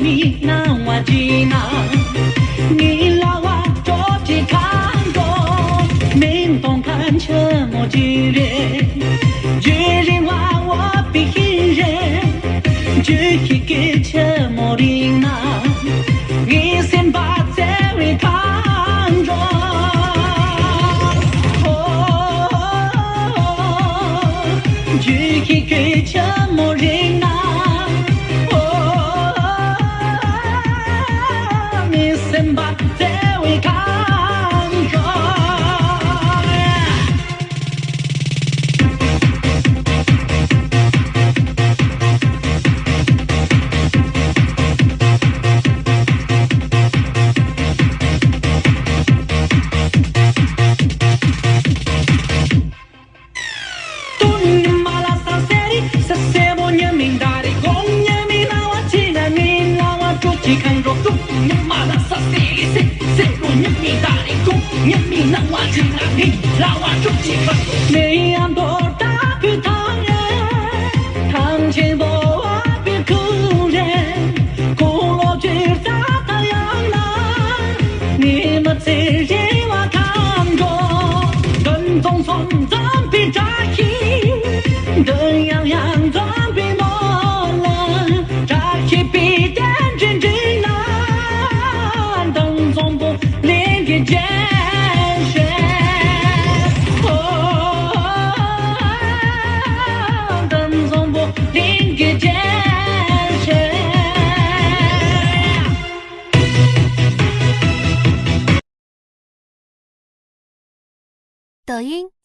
mi na wa ji na ni la wa zhuo ji kan zhuo min dong kan che mo ji re ji rin wa wo bi hin re ji hi ge che mo rin na ni sin ba ze ri kan zhuo ji hi ge che mo rin na没养多大比唐人，堂前不话比苦人，苦罗去撒太阳南，你们自己我看着，人中从咱比扎西，人样样咱比莫人，扎西比点真真难，等中不连个见。抖音。